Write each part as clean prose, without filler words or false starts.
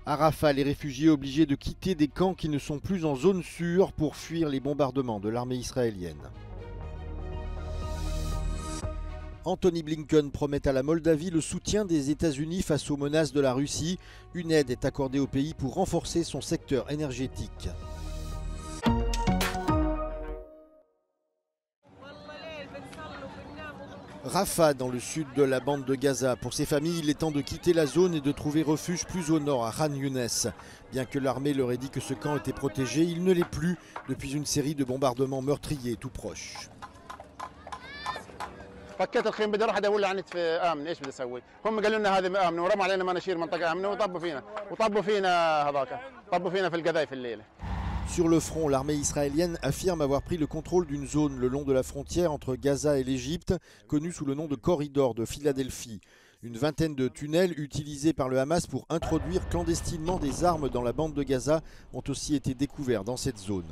À Rafah, les réfugiés obligés de quitter des camps qui ne sont plus en zone sûre pour fuir les bombardements de l'armée israélienne. Anthony Blinken promet à la Moldavie le soutien des États-Unis face aux menaces de la Russie. Une aide est accordée au pays pour renforcer son secteur énergétique. Rafah, dans le sud de la bande de Gaza. Pour ces familles, il est temps de quitter la zone et de trouver refuge plus au nord, à Khan Younes. Bien que l'armée leur ait dit que ce camp était protégé, il ne l'est plus depuis une série de bombardements meurtriers tout proches. فكيت الخيم بدي اروح ادور لي عن امن ايش بدي اسوي؟ هم قالوا لنا هذه امن ورموا علينا مناشير منطقه امنه وطبوا فينا هذاك طبوا فينا في القذايف الليله. Sur le front, l'armée israélienne affirme avoir pris le contrôle d'une zone le long de la frontière entre Gaza et l'Égypte, connue sous le nom de corridor de Philadelphie. Une vingtaine de tunnels utilisés par le Hamas pour introduire clandestinement des armes dans la bande de Gaza ont aussi été découverts dans cette zone.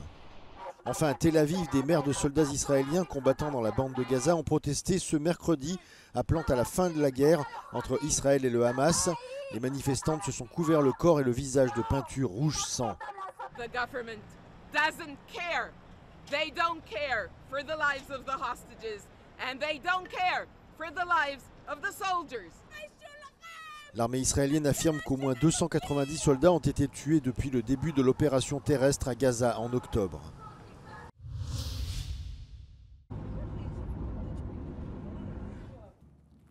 Enfin, à Tel Aviv, des mères de soldats israéliens combattant dans la bande de Gaza ont protesté ce mercredi, appelant à la fin de la guerre entre Israël et le Hamas. Les manifestantes se sont couverts le corps et le visage de peinture rouge sang. The government doesn't care. They don't care for the lives of the hostages, and they don't care for the lives of the soldiers. L'armée israélienne affirme qu'au moins 290 soldats ont été tués depuis le début de l'opération terrestre à Gaza en octobre.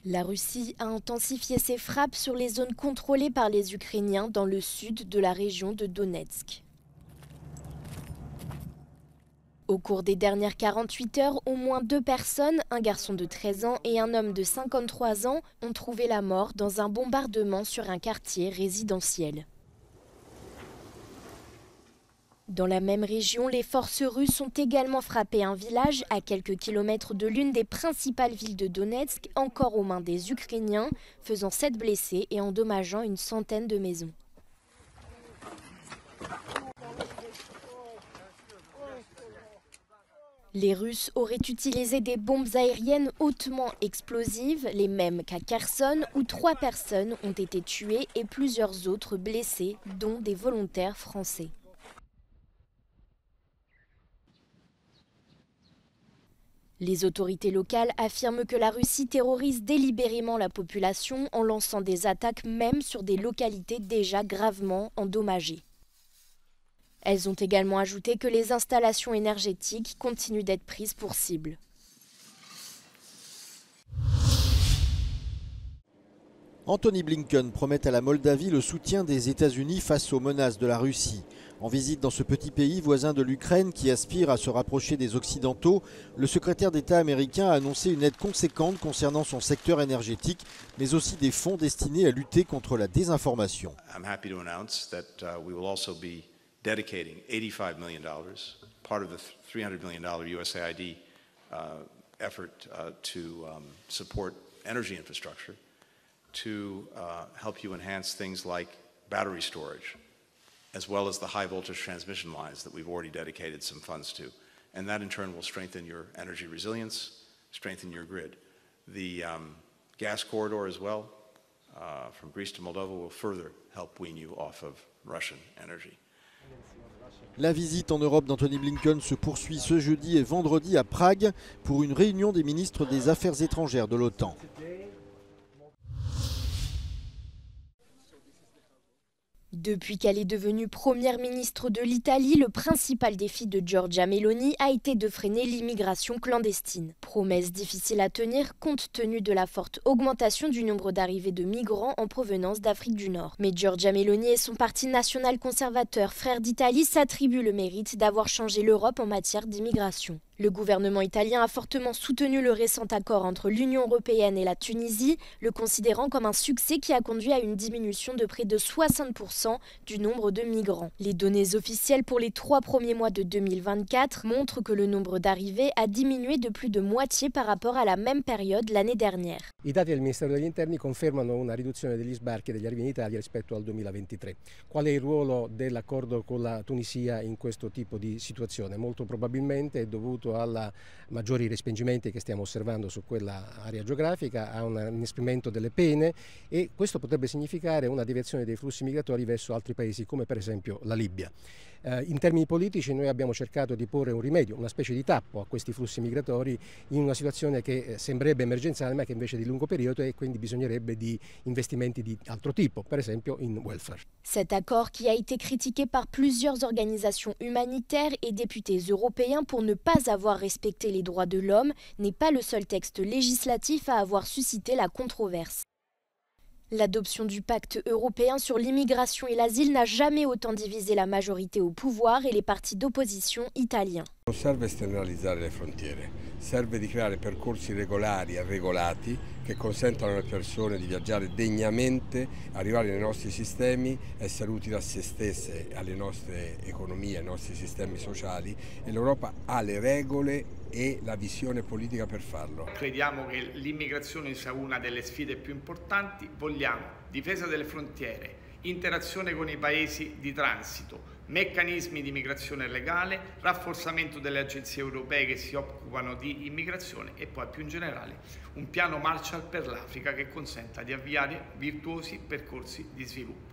La Russie a intensifié ses frappes sur les zones contrôlées par les Ukrainiens dans le sud de la région de Donetsk. Au cours des dernières 48 heures, au moins 2 personnes, un garçon de 13 ans et un homme de 53 ans, ont trouvé la mort dans un bombardement sur un quartier résidentiel. Dans la même région, les forces russes ont également frappé un village à quelques kilomètres de l'une des principales villes de Donetsk, encore aux mains des Ukrainiens, faisant 7 blessés et endommageant une centaine de maisons. Les Russes auraient utilisé des bombes aériennes hautement explosives, les mêmes qu'à Kherson, où 3 personnes ont été tuées et plusieurs autres blessées, dont des volontaires français. Les autorités locales affirment que la Russie terrorise délibérément la population en lançant des attaques même sur des localités déjà gravement endommagées. Elles ont également ajouté que les installations énergétiques continuent d'être prises pour cible. Anthony Blinken promet à la Moldavie le soutien des États-Unis face aux menaces de la Russie. En visite dans ce petit pays voisin de l'Ukraine qui aspire à se rapprocher des Occidentaux, le secrétaire d'État américain a annoncé une aide conséquente concernant son secteur énergétique, mais aussi des fonds destinés à lutter contre la désinformation. I'm happy to announce that we will also be dedicating $85 million, part of the $300 million USAID effort to support energy infrastructure, to help you enhance things like battery storage, as well as the high voltage transmission lines that we've already dedicated some funds to. And that in turn will strengthen your energy resilience, strengthen your grid. The gas corridor as well, from Greece to Moldova, will further help wean you off of Russian energy. La visite en Europe d'Anthony Blinken se poursuit ce jeudi et vendredi à Prague pour une réunion des ministres des Affaires étrangères de l'OTAN. Depuis qu'elle est devenue première ministre de l'Italie, le principal défi de Giorgia Meloni a été de freiner l'immigration clandestine. Promesse difficile à tenir compte tenu de la forte augmentation du nombre d'arrivées de migrants en provenance d'Afrique du Nord. Mais Giorgia Meloni et son parti national conservateur Frères d'Italie s'attribuent le mérite d'avoir changé l'Europe en matière d'immigration. Le gouvernement italien a fortement soutenu le récent accord entre l'Union européenne et la Tunisie, le considérant comme un succès qui a conduit à une diminution de près de 60% du nombre de migrants. Les données officielles pour les 3 premiers mois de 2024 montrent que le nombre d'arrivées a diminué de plus de moitié par rapport à la même période l'année dernière. I dati del Ministero degli Interni confermano una riduzione degli sbarchi e degli arrivi in Italia rispetto al 2023. Qual è il ruolo dell'accordo con la Tunisia in questo tipo di situazione? Molto probabilmente è dovuto dovuto ai maggiori respingimenti che stiamo osservando su quella area geografica, a un inasprimento delle pene, e questo potrebbe significare una direzione dei flussi migratori verso altri paesi come per esempio la Libia. In termini politici noi abbiamo cercato di porre un rimedio, una specie di tappo a questi flussi migratori in una situazione che sembrerebbe emergenziale ma che invece è di lungo periodo, e quindi bisognerebbe di investimenti di altro tipo, per esempio in welfare. Cet accord, qui a été critiqué par plusieurs organisations humanitaires et députés européens pour ne pas avoir respecté les droits de l'homme, n'est pas le seul texte législatif à avoir suscité la controverse. L'adoption du pacte européen sur l'immigration et l'asile n'a jamais autant divisé la majorité au pouvoir et les partis d'opposition italiens. Non serve esternalizzare le frontiere, serve di creare percorsi regolari e regolati che consentano alle persone di viaggiare degnamente, arrivare nei nostri sistemi, essere utili a se stesse, alle nostre economie, ai nostri sistemi sociali, e l'Europa ha le regole e la visione politica per farlo. Crediamo che l'immigrazione sia una delle sfide più importanti, vogliamo difesa delle frontiere, interazione con i paesi di transito, meccanismi di migrazione legale, rafforzamento delle agenzie europee che si occupano di immigrazione e poi più in generale un piano Marshall per l'Africa che consenta di avviare virtuosi percorsi di sviluppo.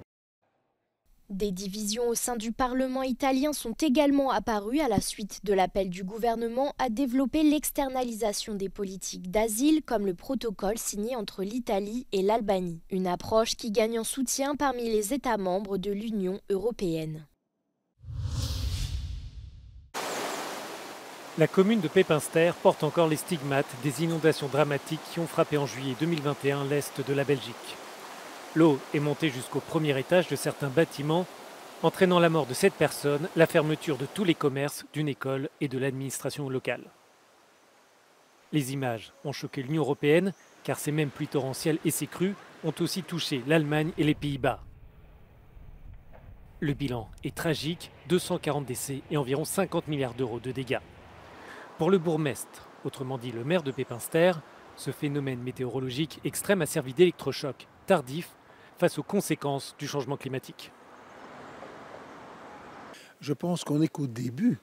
Des divisions au sein du Parlement italien sont également apparues à la suite de l'appel du gouvernement à développer l'externalisation des politiques d'asile comme le protocole signé entre l'Italie et l'Albanie. Une approche qui gagne en soutien parmi les États membres de l'Union européenne. La commune de Pepinster porte encore les stigmates des inondations dramatiques qui ont frappé en juillet 2021 l'est de la Belgique. L'eau est montée jusqu'au premier étage de certains bâtiments, entraînant la mort de 7 personnes, la fermeture de tous les commerces, d'une école et de l'administration locale. Les images ont choqué l'Union européenne, car ces mêmes pluies torrentielles et ces crues ont aussi touché l'Allemagne et les Pays-Bas. Le bilan est tragique, 240 décès et environ 50 milliards d'euros de dégâts. Pour le bourgmestre, autrement dit le maire de Pepinster, ce phénomène météorologique extrême a servi d'électrochoc tardif face aux conséquences du changement climatique. Je pense qu'on n'est qu'au début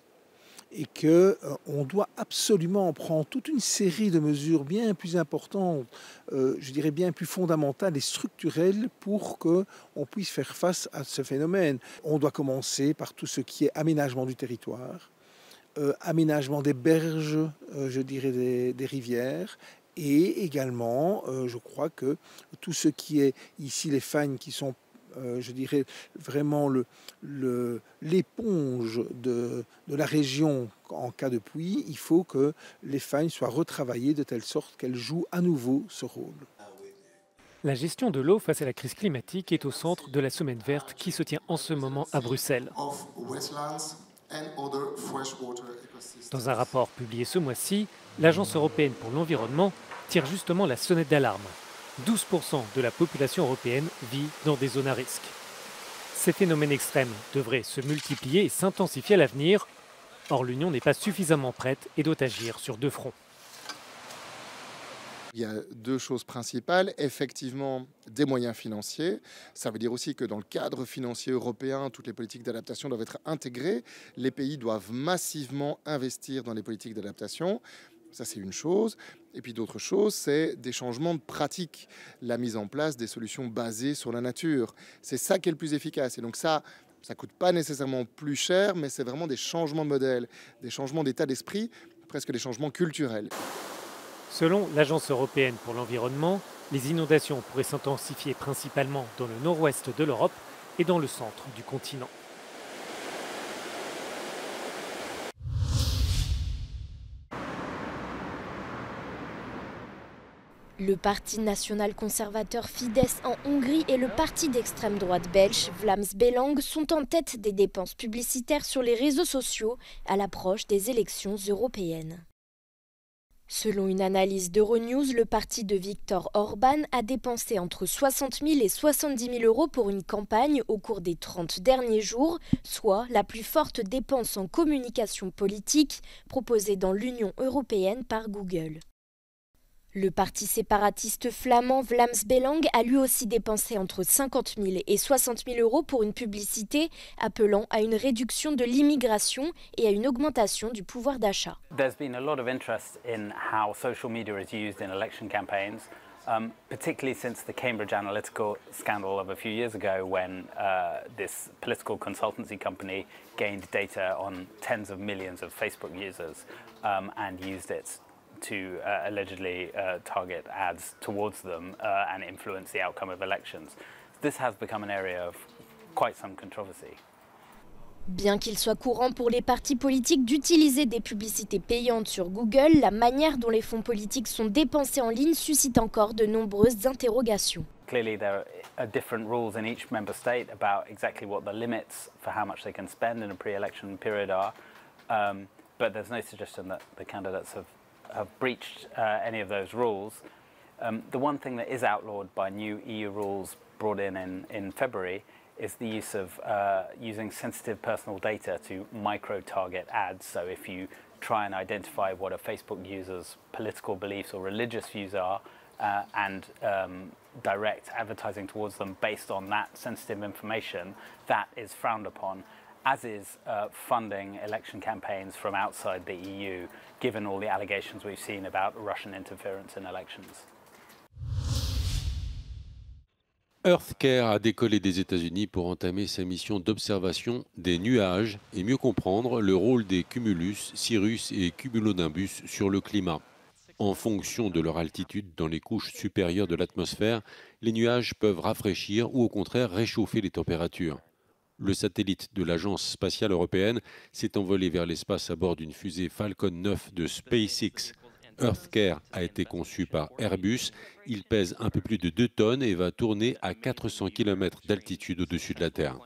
et qu'on doit absolument prendre toute une série de mesures bien plus importantes, je dirais bien plus fondamentales et structurelles pour qu'on puisse faire face à ce phénomène. On doit commencer par tout ce qui est aménagement du territoire, aménagement des berges, je dirais des rivières, et également, je crois que tout ce qui est ici les fagnes qui sont, je dirais, vraiment l'éponge de la région en cas de pluie, il faut que les fagnes soient retravaillées de telle sorte qu'elles jouent à nouveau ce rôle. La gestion de l'eau face à la crise climatique est au centre de la Semaine verte qui se tient en ce moment à Bruxelles. Dans un rapport publié ce mois-ci, l'Agence européenne pour l'environnement tire justement la sonnette d'alarme. 12% de la population européenne vit dans des zones à risque. Ces phénomènes extrêmes devraient se multiplier et s'intensifier à l'avenir. Or, l'Union n'est pas suffisamment prête et doit agir sur 2 fronts. Il y a 2 choses principales, effectivement des moyens financiers. Ça veut dire aussi que dans le cadre financier européen, toutes les politiques d'adaptation doivent être intégrées. Les pays doivent massivement investir dans les politiques d'adaptation. Ça, c'est une chose. Et puis d'autres choses, c'est des changements de pratique, la mise en place des solutions basées sur la nature. C'est ça qui est le plus efficace. Et donc ça ne coûte pas nécessairement plus cher, mais c'est vraiment des changements de modèle, des changements d'état d'esprit, presque des changements culturels. Selon l'Agence européenne pour l'environnement, les inondations pourraient s'intensifier principalement dans le nord-ouest de l'Europe et dans le centre du continent. Le parti national conservateur Fidesz en Hongrie et le parti d'extrême droite belge Vlaams Belang sont en tête des dépenses publicitaires sur les réseaux sociaux à l'approche des élections européennes. Selon une analyse d'Euronews, le parti de Viktor Orban a dépensé entre 60 000 et 70 000 euros pour une campagne au cours des 30 derniers jours, soit la plus forte dépense en communication politique proposée dans l'Union européenne par Google. Le parti séparatiste flamand Vlaams Belang a lui aussi dépensé entre 50 000 et 60 000 euros pour une publicité appelant à une réduction de l'immigration et à une augmentation du pouvoir d'achat. There's been a lot of interest in how social media is used in election campaigns, particularly since the Cambridge Analytica scandal of a few years ago when this political consultancy company gained data on tens of millions of Facebook users and used it to allegedly target ads towards them and influence the outcome of elections. This has become an area of quite some controversy. Bien qu'il soit courant pour les partis politiques d'utiliser des publicités payantes sur Google, la manière dont les fonds politiques sont dépensés en ligne suscite encore de nombreuses interrogations. Clearly there are different rules in each member state about exactly what the limits for how much they can spend in a pre-election period are, but there's no suggestion that the candidates have breached any of those rules. The one thing that is outlawed by new EU rules brought in February is the use of using sensitive personal data to micro-target ads. So if you try and identify what a Facebook user's political beliefs or religious views are and direct advertising towards them based on that sensitive information, that is frowned upon, as is funding election campaigns from outside the EU, given all the allegations we've seen about Russian interference in elections. EarthCare a décollé des États-Unis pour entamer sa mission d'observation des nuages et mieux comprendre le rôle des cumulus, cirrus et cumulonimbus sur le climat. En fonction de leur altitude dans les couches supérieures de l'atmosphère, les nuages peuvent rafraîchir ou au contraire réchauffer les températures. Le satellite de l'Agence spatiale européenne s'est envolé vers l'espace à bord d'une fusée Falcon 9 de SpaceX. EarthCare a été conçu par Airbus. Il pèse un peu plus de 2 tonnes et va tourner à 400 km d'altitude au-dessus de la Terre.